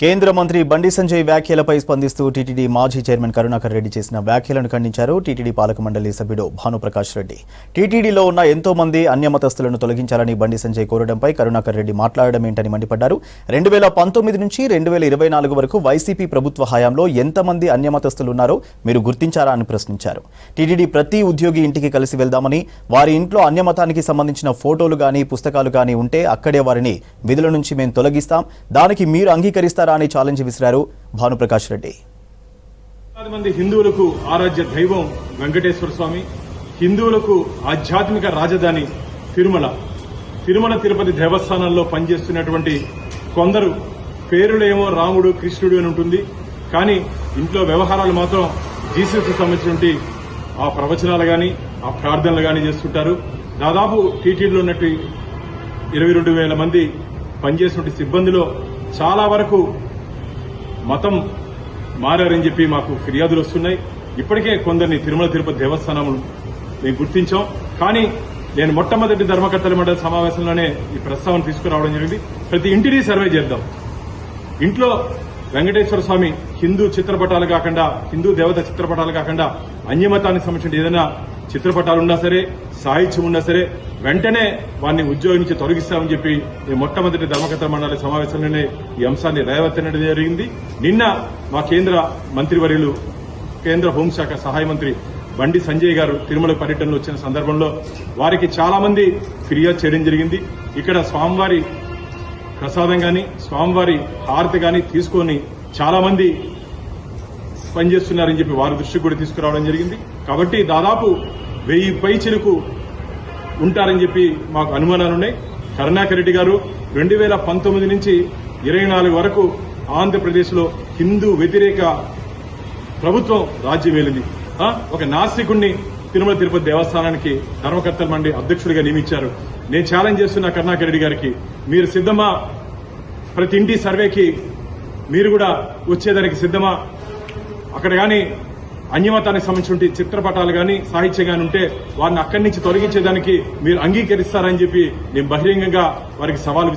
కేంద్ర మంత్రి బండి సంజయ్ వ్యాఖ్యలపై స్పందిస్తూ టీటీడీ మాజీ చైర్మన్ కరుణాకర్ రెడ్డి చేసిన వ్యాఖ్యలను ఖండించారు టీటీడీ పాలక మండలి సభ్యుడు భానుప్రకాష్ రెడ్డి. టీటీడీలో ఉన్న ఎంతో మంది అన్యమతస్థులను తొలగించాలని బండి సంజయ్ కోరడంపై కరుణాకర్ రెడ్డి మాట్లాడడం ఏంటని మండిపడ్డారు. 2019 నుంచి 2024 వరకు వైసీపీ ప్రభుత్వ హయాంలో ఎంతమంది అన్యమతస్థులు ఉన్నారో మీరు గుర్తించారా అని ప్రశ్నించారు. టీటీడీ ప్రతి ఉద్యోగి ఇంటికి కలిసి వెళ్దామని, వారి ఇంట్లో అన్యమతానికి సంబంధించిన ఫోటోలు గానీ పుస్తకాలు గానీ ఉంటే అక్కడే వారిని విధుల నుంచి మేము తొలగిస్తాం, దానికి మీరు అంగీకరిస్తారు అని ఛాలెంజ్ విసిరారు భానుప్రకాష్ రెడ్డి. మంది హిందువులకు ఆరాధ్య దైవం వెంకటేశ్వర స్వామి, హిందువులకు ఆధ్యాత్మిక రాజధాని తిరుమల తిరుపతి దేవస్థానంలో పనిచేస్తున్నటువంటి కొందరు పేరులేమో రాముడు కృష్ణుడు అని ఉంటుంది, కానీ ఇంట్లో వ్యవహారాలు మాత్రం జీసస్ సంబంధించినటువంటి ఆ ప్రవచనాలు గాని ఆ ప్రార్థనలు గాని చేస్తుంటారు. దాదాపు టీటీడీలో ఉన్నట్టు 22,000 మంది పనిచేసినటువంటి సిబ్బందిలో చాలా వరకు మతం మారని చెప్పి మాకు ఫిర్యాదులు వస్తున్నాయి. ఇప్పటికే కొందరిని తిరుమల తిరుపతి దేవస్థానం మేము గుర్తించాం. కానీ నేను మొట్టమొదటి ధర్మకర్తల మండలి సమావేశంలోనే ఈ ప్రస్తావన తీసుకురావడం జరిగింది. ప్రతి ఇంటిని సర్వే చేద్దాం. ఇంట్లో వెంకటేశ్వర స్వామి హిందూ చిత్రపటాలు కాకుండా, హిందూ దేవత చిత్రపటాలు కాకుండా అన్యమతానికి సంబంధించిన ఏదైనా చిత్రపటాలు ఉన్నా సరే, సాహిత్యం ఉన్నా సరే వెంటనే వారిని ఉద్యోగం నుంచి తొలగిస్తామని చెప్పి ఈ మొట్టమొదటి ధర్మకర్తల మండలి సమావేశంలోనే ఈ అంశాన్ని రేవెత్తడం జరిగింది. నిన్న మా కేంద్ర మంత్రివర్యులు, కేంద్ర హోంశాఖ సహాయ మంత్రి బండి సంజయ్ గారు తిరుమల పర్యటనలో వచ్చిన సందర్భంలో వారికి చాలా మంది ఫిర్యాదు చేయడం జరిగింది. ఇక్కడ స్వామివారి ప్రసాదం గాని, స్వామివారి హారతి గాని తీసుకొని చాలా మంది పనిచేస్తున్నారని చెప్పి వారి దృష్టికి కూడా తీసుకురావడం జరిగింది. కాబట్టి దాదాపు 1000 పైచిలకు ఉంటారని చెప్పి మాకు అనుమానాలున్నాయి. కరుణాకర్ రెడ్డి గారు 2019 నుంచి 24 వరకు ఆంధ్రప్రదేశ్లో హిందూ వ్యతిరేక ప్రభుత్వం రాజ్యం ఏలింది. ఒక నాస్తికుణ్ణి తిరుమల తిరుపతి దేవస్థానానికి ధర్మకర్తల మండలి అధ్యక్షుడిగా నియమించారు. నేను ఛాలెంజ్ చేస్తున్న కరుణాకర్ రెడ్డి గారికి, మీరు సిద్దమా? ప్రతి ఇంటి సర్వేకి మీరు కూడా వచ్చేదానికి సిద్దమా? అక్కడ గాని అన్యమతానికి సంబంధించిన చిత్రపటాలు గాని సాహిత్యం గాని ఉంటే వారిని అక్కడి నుంచి తొలగించేదానికి మీరు అంగీకరిస్తారని చెప్పి నేను బహిరంగంగా వారికి సవాల్